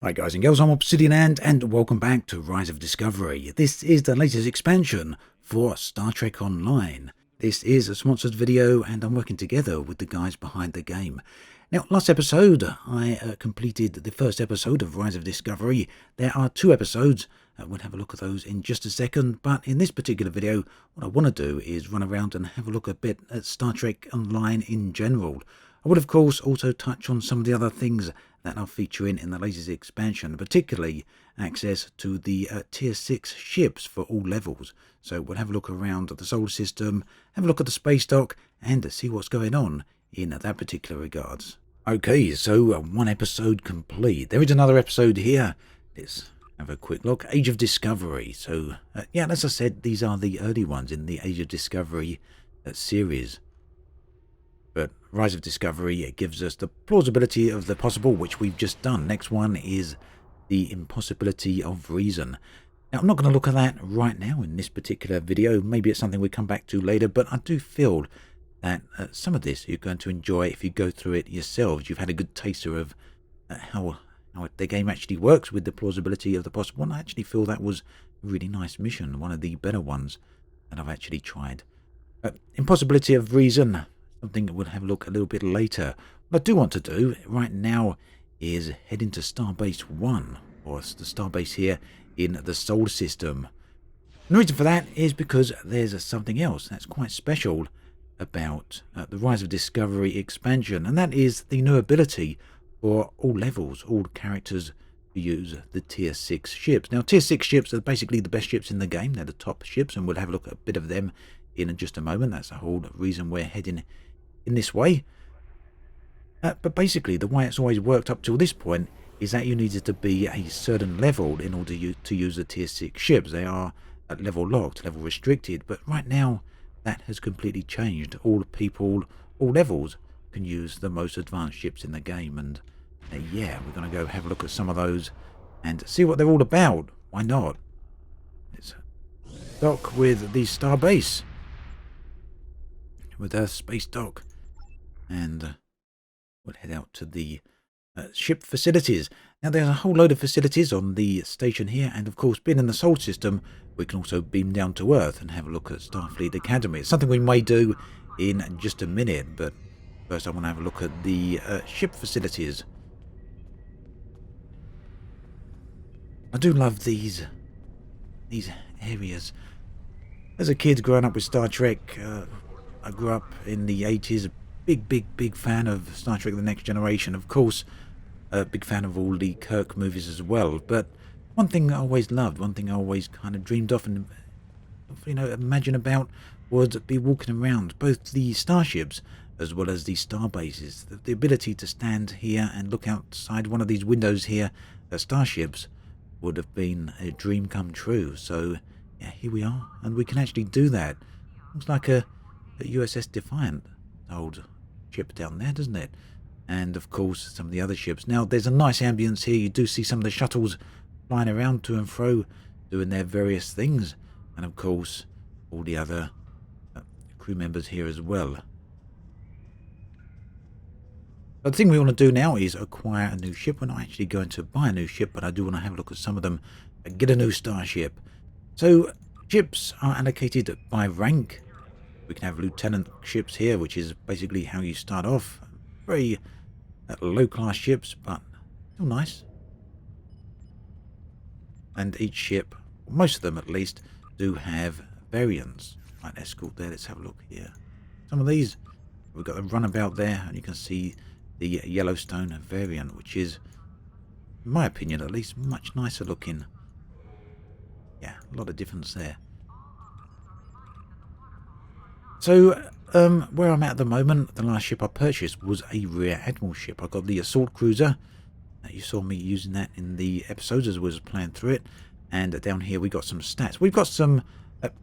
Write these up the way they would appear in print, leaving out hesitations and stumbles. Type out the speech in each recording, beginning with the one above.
Hi guys and girls, I'm Obsidian and welcome back to Rise of Discovery. This is the latest expansion for Star Trek Online. This is a sponsored video and I'm working together with the guys behind the game. Now, last episode I completed the first episode of Rise of Discovery. There are 2 episodes. We'll have a look at those in just a second, but in this particular video what I want to do is run around and have a look a bit at Star Trek Online in general. I would of course also touch on some of the other things that are featuring in the latest expansion, particularly access to the tier 6 ships for all levels. So we'll have a look around the solar system, have a look at the space dock, and see what's going on in that particular regards. Okay, so 1 episode complete. There is another episode here. Let's have a quick look. Age of Discovery. So yeah, as I said, these are the early ones in the Age of Discovery series. But Rise of Discovery, it gives us the plausibility of the possible, which we've just done. Next one is the impossibility of reason. Now, I'm not going to look at that right now in this particular video. Maybe it's something we come back to later, but I do feel that some of this you're going to enjoy if you go through it yourselves. You've had a good taster of how the game actually works with the plausibility of the possible. And I actually feel that was a really nice mission, one of the better ones that I've actually tried. Impossibility of reason. Something we'll have a look a little bit later. What I do want to do right now is head into Starbase 1, or the Starbase here in the solar system. And the reason for that is because there's something else that's quite special about the Rise of Discovery expansion, and that is the new ability for all levels, all characters to use the tier 6 ships. Now, tier 6 ships are basically the best ships in the game. They're the top ships, and we'll have a look at a bit of them in just a moment. That's the whole reason we're heading in this way. But basically the way it's always worked up till this point is that you needed to be a certain level in order to use the tier 6 ships. They are at level locked, level restricted, but right now that has completely changed. All people, all levels can use the most advanced ships in the game, and yeah, we're going to go have a look at some of those and see what they're all about. Why not? Let's dock with the Starbase, with Earth Space Dock, and we'll head out to the ship facilities. Now, there's a whole load of facilities on the station here, and of course, being in the solar system, we can also beam down to Earth and have a look at Starfleet Academy. It's something we may do in just a minute, but first I want to have a look at the ship facilities. I do love these areas. As a kid growing up with Star Trek, I grew up in the 80s, big fan of Star Trek The Next Generation. Of course, a big fan of all the Kirk movies as well. But one thing I always loved, one thing I always kind of dreamed of and, imagine about, would be walking around both the starships as well as the starbases. The ability to stand here and look outside one of these windows here at starships would have been a dream come true. So, yeah, here we are, and we can actually do that. Looks like a USS Defiant, old ship down there, doesn't it? And of course some of the other ships. Now, there's a nice ambience here. You do see some of the shuttles flying around to and fro doing their various things, and of course all the other crew members here as well. But the thing we want to do now is acquire a new ship. We're not actually going to buy a new ship, but I do want to have a look at some of them and get a new starship. So ships are allocated by rank. We can have lieutenant ships here, which is basically how you start off. Very low-class ships, but still nice. And each ship, most of them at least, do have variants. Right, escort there. Let's have a look here. Some of these, we've got the runabout there, and you can see the Yellowstone variant, which is, in my opinion at least, much nicer looking. Yeah, a lot of difference there. So, where I'm at the moment, the last ship I purchased was a Rear Admiral ship. I got the Assault Cruiser. You saw me using that in the episodes as I was playing through it. And down here we got some stats. We've got some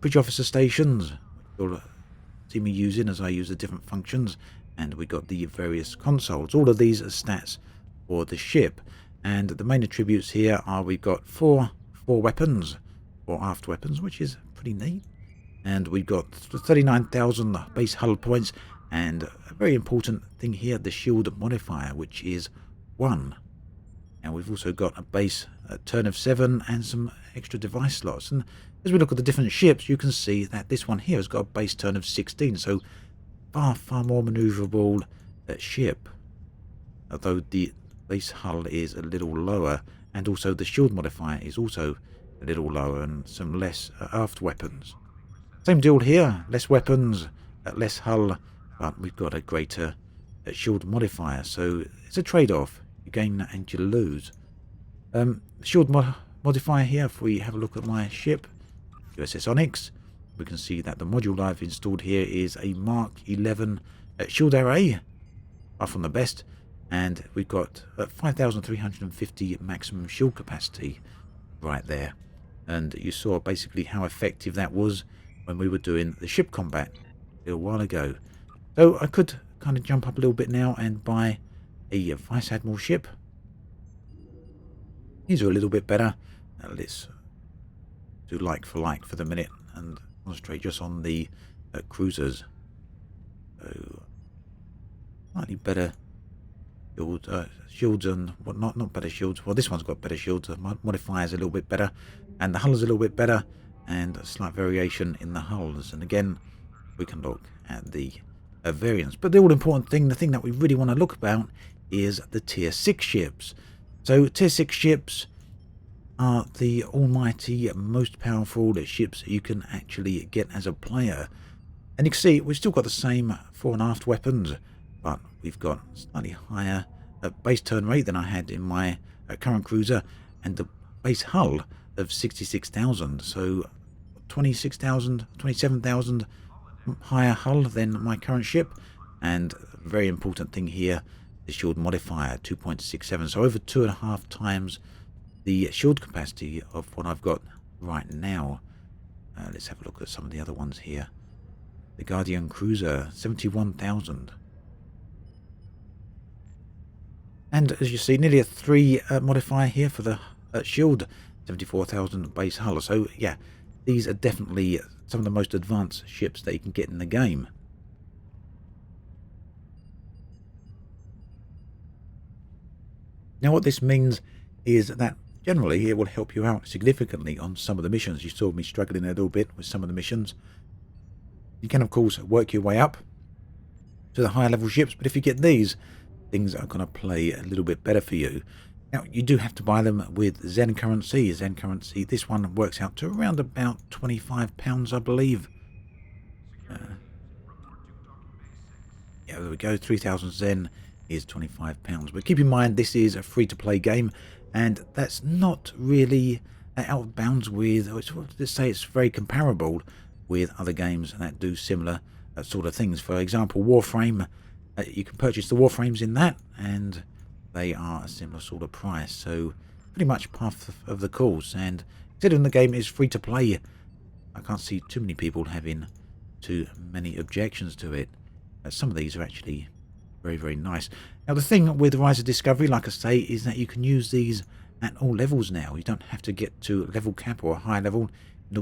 bridge officer stations you'll see me using as I use the different functions. And we got the various consoles. All of these are stats for the ship. And the main attributes here are we've got four weapons, 4 aft weapons, which is pretty neat. And we've got 39,000 base hull points, and a very important thing here, the shield modifier, which is 1. And we've also got a base turn of 7 and some extra device slots. And as we look at the different ships, you can see that this one here has got a base turn of 16. So far more maneuverable ship. Although the base hull is a little lower. And also the shield modifier is also a little lower. And some less aft weapons. Same deal here. Less weapons, less hull. But we've got a greater shield modifier. So it's a trade-off. You gain and you lose. Shield modifier here, if we have a look at my ship, USS Onyx, we can see that the module I've installed here is a Mark 11 shield array, far from the best, and we've got 5,350 maximum shield capacity right there. And you saw basically how effective that was when we were doing the ship combat a little while ago. So I could kind of jump up a little bit now and buy a Vice Admiral ship. These are a little bit better. Let's do like for the minute and concentrate just on the cruisers. So slightly better shields and whatnot. Not better shields. Well, this one's got better shields. The modifier's a little bit better, and the hull is a little bit better, and a slight variation in the hulls. And again, we can look at the variants. But the all-important thing, the thing that we really want to look about, is the Tier 6 ships. So Tier 6 ships are the almighty, most powerful ships you can actually get as a player. And you can see we've still got the same fore and aft weapons, but we've got slightly higher base turn rate than I had in my current cruiser, and the base hull of 66,000. So 26,000, 27,000 higher hull than my current ship. And a very important thing here, the shield modifier, 2.67, so over 2.5 times the shield capacity of what I've got right now. Let's have a look at some of the other ones here. The Guardian Cruiser, 71,000. And as you see, nearly a 3 modifier here for the shield, 74,000 base hull. So yeah, these are definitely some of the most advanced ships that you can get in the game. Now what this means is that generally it will help you out significantly on some of the missions. You saw me struggling a little bit with some of the missions. You can of course work your way up to the higher level ships, but if you get these, things are going to play a little bit better for you. Now you do have to buy them with Zen currency. Zen currency, this one works out to around about £25, I believe. Yeah, there we go, 3,000 Zen is £25. But keep in mind, this is a free-to-play game, and that's not really out of bounds with, let's say it's very comparable with other games that do similar sort of things. For example, Warframe, you can purchase the Warframes in that, and they are a similar sort of price. So pretty much part of the course. And considering the game is free-to-play, I can't see too many people having too many objections to it. Some of these are actually very nice. Now the thing with Rise of Discovery, like I say, is that you can use these at all levels now. You don't have to get to level cap or a high level in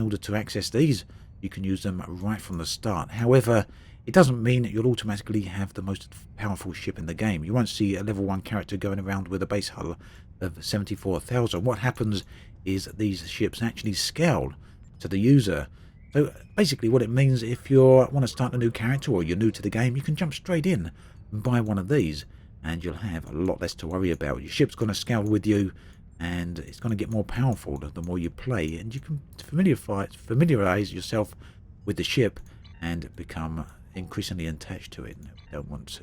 order to access these. You can use them right from the start. However, it doesn't mean that you'll automatically have the most powerful ship in the game. You won't see a level 1 character going around with a base hull of 74,000. What happens is these ships actually scale to the user. So basically what it means, if you want to start a new character or you're new to the game, you can jump straight in and buy one of these, and you'll have a lot less to worry about. Your ship's going to scale with you, and it's going to get more powerful the more you play, and you can familiarize yourself with the ship and become increasingly attached to it. You don't want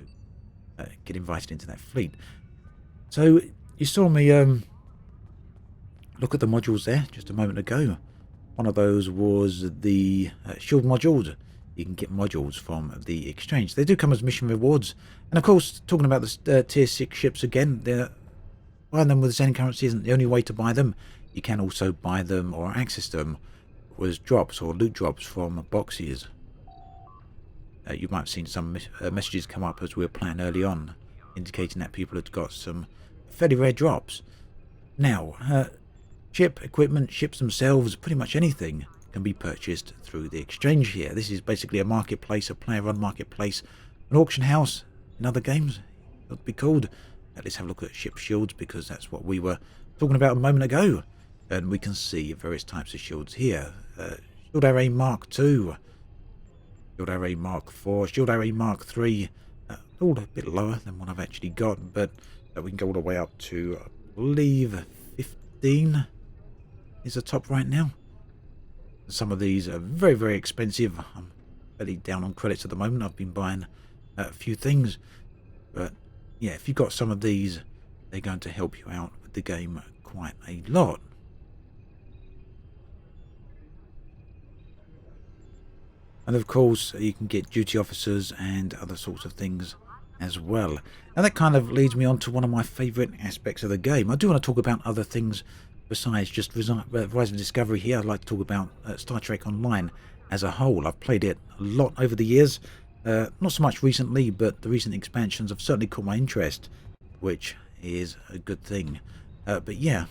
to get invited into that fleet. So you saw me look at the modules there just a moment ago. One of those was the shield modules. You can get modules from the exchange. They do come as mission rewards. And of course, talking about the tier 6 ships again, buying them with Zen currency isn't the only way to buy them. You can also buy them or access them with drops or loot drops from boxes. You might have seen some messages come up as we were playing early on, indicating that people had got some fairly rare drops. Now, ship equipment, ships themselves, pretty much anything can be purchased through the exchange here. This is basically a marketplace, a player-run marketplace, an auction house in other games, it would be called. let's have a look at ship shields, because that's what we were talking about a moment ago. And we can see various types of shields here. Shield Array Mark II, Shield Array Mark IV, Shield Array Mark III. All a bit lower than what I've actually got, but we can go all the way up to, I believe, 15 is the top right now. Some of these are very, very expensive. I'm fairly down on credits at the moment. I've been buying a few things, but yeah, if you've got some of these, they're going to help you out with the game quite a lot. And of course, you can get duty officers and other sorts of things as well. Now that kind of leads me on to one of my favourite aspects of the game. I do want to talk about other things besides just Rise of Discovery here. I'd like to talk about Star Trek Online as a whole. I've played it a lot over the years. Not so much recently, but the recent expansions have certainly caught my interest, which is a good thing. But yeah,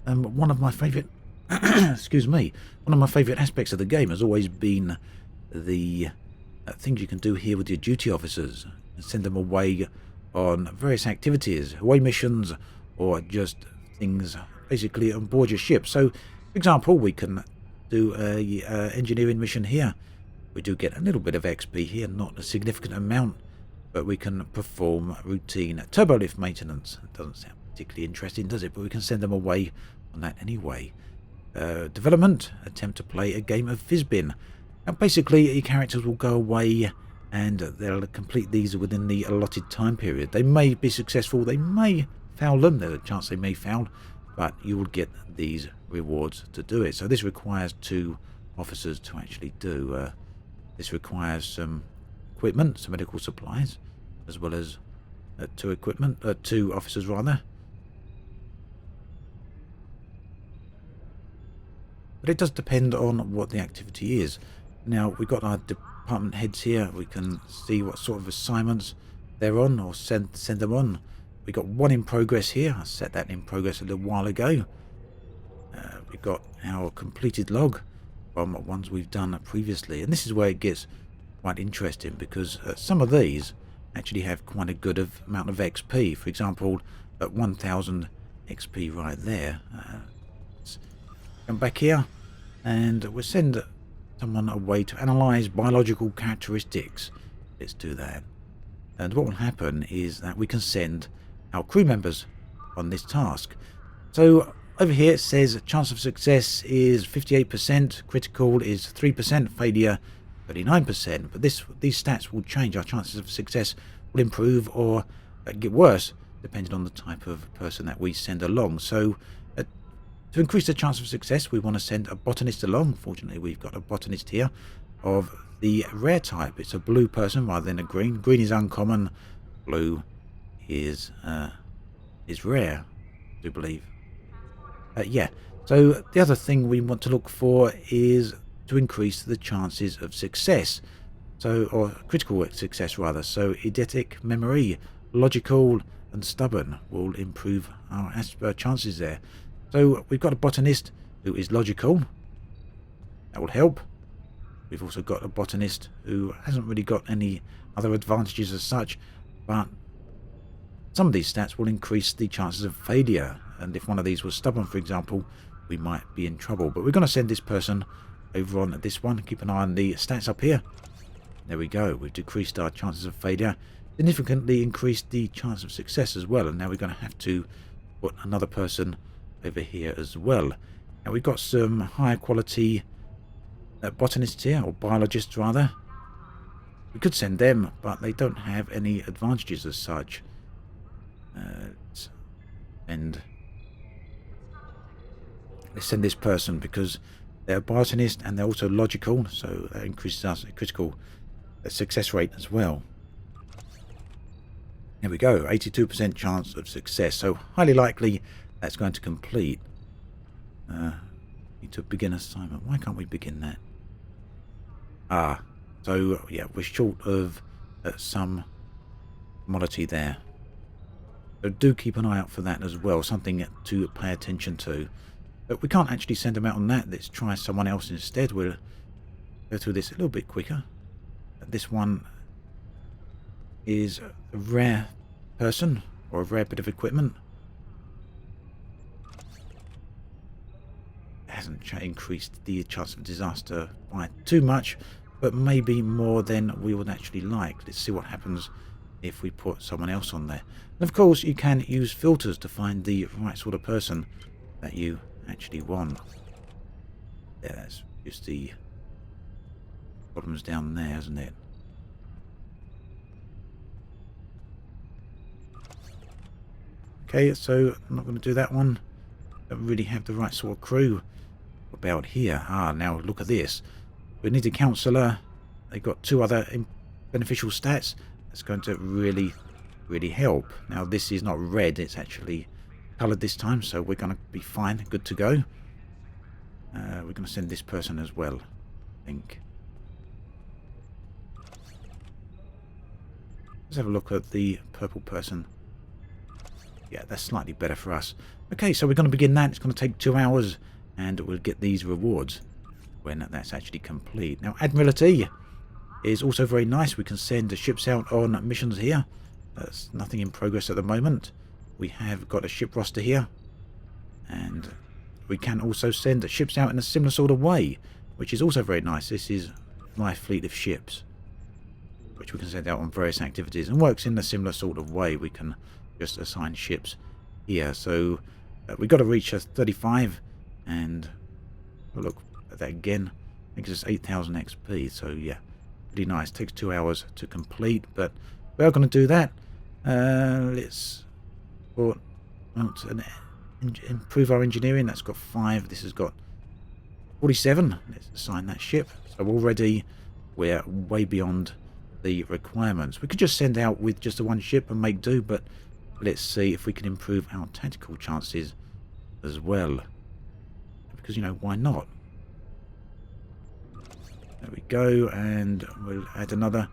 one of my favourite excuse me, one of my favourite aspects of the game has always been the things you can do here with your duty officers and send them away on various activities, away missions, or just things basically on board your ship. So, for example, we can do a engineering mission here. We do get a little bit of XP here, not a significant amount, but we can perform routine turbolift maintenance. It doesn't sound particularly interesting, does it? But we can send them away on that anyway. Development, attempt to play a game of Fizbin. Now basically your characters will go away and they'll complete these within the allotted time period. They may be successful, they may fail them, there's a chance they may fail, but you will get these rewards to do it. So this requires 2 officers to actually do. This requires some equipment, some medical supplies, as well as 2 officers rather. But it does depend on what the activity is. Now, we've got our department heads here. We can see what sort of assignments they're on, or send them on. We've got 1 in progress here. I set that in progress a little while ago. We've got our completed log from ones we've done previously. And this is where it gets quite interesting, because some of these actually have quite a good amount of XP. For example, at 1000 XP right there. Let's come back here, and we'll send someone away to analyze biological characteristics. Let's do that. And what will happen is that we can send our crew members on this task. So over here it says chance of success is 58%, critical is 3%, failure 39%. But these stats will change. Our chances of success will improve or get worse depending on the type of person that we send along. So to increase the chance of success, we want to send a botanist along. Fortunately, we've got a botanist here of the rare type. It's a blue person rather than a green. Green is uncommon. Blue is rare, I do believe. Yeah. So the other thing we want to look for is to increase the chances of success. So, or critical success rather. So eidetic, memory, logical, and stubborn will improve our chances there. So we've got a botanist who is logical. That will help. We've also got a botanist who hasn't really got any other advantages as such, but some of these stats will increase the chances of failure. And if one of these was stubborn, for example, we might be in trouble. But we're going to send this person over on this one. Keep an eye on the stats up here. There we go. We've decreased our chances of failure, significantly increased the chance of success as well. And now we're going to have to put another person over here as well. Now we've got some higher quality botanists here, or biologists rather. We could send them, but they don't have any advantages as such. And let's send this person because they're a botanist and they're also logical, so that increases our critical success rate as well. There we go, 82% chance of success, so highly likely that's going to complete. Need to begin assignment. Why can't we begin that? So yeah, we're short of some commodity there. So do keep an eye out for that as well, something to pay attention to. But we can't actually send them out on that. Let's try someone else instead. We'll go through this a little bit quicker. This one, is a rare person or a rare bit of equipment. It hasn't increased the chance of disaster by too much, but maybe more than we would actually like. Let's see what happens if we put someone else on there. And of course, you can use filters to find the right sort of person that you actually want. Yeah, that's just the problems down there, isn't it? Okay, so I'm not going to do that one. Don't really have the right sort of crew. What about here? Ah, now look at this. We need a counsellor. They've got 2 other beneficial stats. That's going to really help. Now this is not red, it's actually coloured this time, so we're going to be fine, good to go. We're going to send this person as well, I think. Let's have a look at the purple person. Yeah, that's slightly better for us. Okay, so we're going to begin that. It's going to take 2 hours, and we'll get these rewards when that's actually complete. Now, Admiralty is also very nice. We can send the ships out on missions here. There's nothing in progress at the moment. We have got a ship roster here, and we can also send the ships out in a similar sort of way, which is also very nice. This is my fleet of ships, which we can send out on various activities, and works in a similar sort of way. We can just assign ships here. So we've got to reach a 35, and we'll look at that again. I think it's 8,000 XP, so yeah, pretty nice. Takes 2 hours to complete, but we are going to do that. Let's improve our engineering. That's got 5. This has got 47. Let's assign that ship. So already we're way beyond the requirements. We could just send out with just the 1 ship and make do, but let's see if we can improve our tactical chances as well. Because, you know, why not? There we go, and we'll add another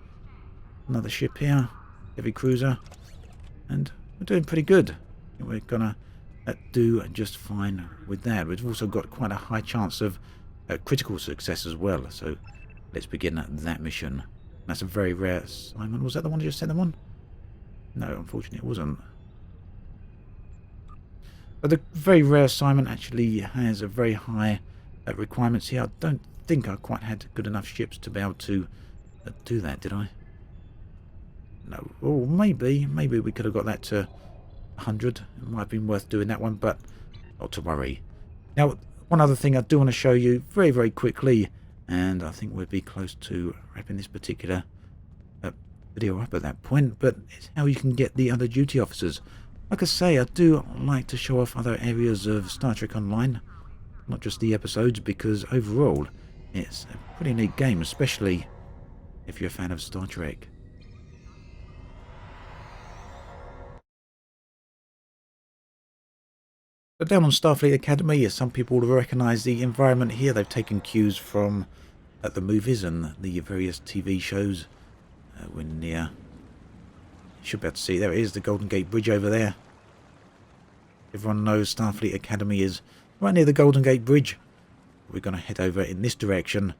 ship here, heavy cruiser, and we're doing pretty good. We're gonna do just fine with that. We've also got quite a high chance of critical success as well. So let's begin that mission. That's a very rare assignment. Was that the one I just sent them on? No, unfortunately it wasn't. But the very rare assignment actually has a very high requirements here. I don't think I quite had good enough ships to be able to do that, did I? No. Oh, maybe we could have got that to 100. It might have been worth doing that one, but not to worry. Now, one other thing I do want to show you very quickly, and I think we'll be close to wrapping this particular video up at that point, but it's how you can get the other duty officers. Like I say, I do like to show off other areas of Star Trek Online, not just the episodes, because overall it's a pretty neat game, especially if you're a fan of Star Trek. But down on Starfleet Academy, some people will recognise the environment here. They've taken cues from the movies and the various TV shows. We're near. You should be able to see. There it is, the Golden Gate Bridge over there. Everyone knows Starfleet Academy is right near the Golden Gate Bridge. We're going to head over in this direction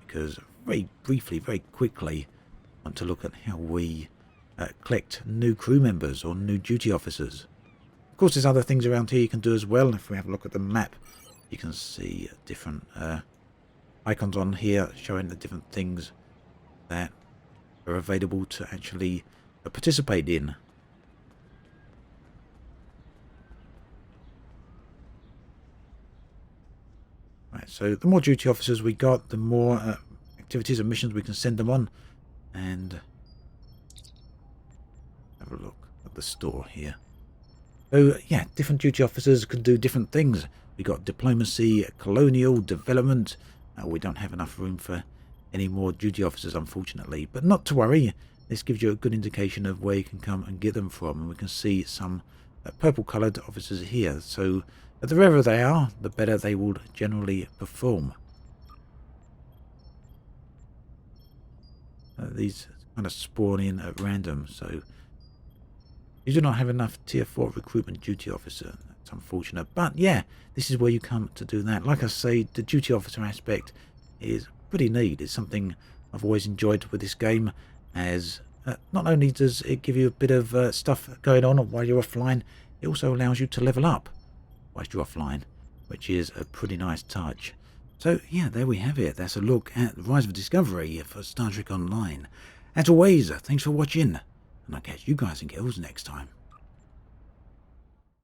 because very briefly, very quickly, I want to look at how we collect new crew members or new duty officers. Of course, there's other things around here you can do as well. If we have a look at the map, you can see different icons on here showing the different things that are available to actually participate in. Right, so the more duty officers we got, the more activities and missions we can send them on. And have a look at the store here. So yeah, different duty officers can do different things. We got diplomacy, colonial, development. We don't have enough room for any more duty officers, unfortunately, but not to worry. This gives you a good indication of where you can come and get them from, and we can see some purple coloured officers here. So the rarer they are, the better they will generally perform. These kind of spawn in at random, so you do not have enough tier 4 recruitment duty officer. That's unfortunate, but yeah, this is where you come to do that. Like I say, the duty officer aspect is pretty neat. It's something I've always enjoyed with this game, as not only does it give you a bit of stuff going on while you're offline, it also allows you to level up whilst you're offline, which is a pretty nice touch. So yeah, there we have it. That's a look at the Rise of Discovery for Star Trek Online. As always, thanks for watching, and I'll catch you guys and girls next time.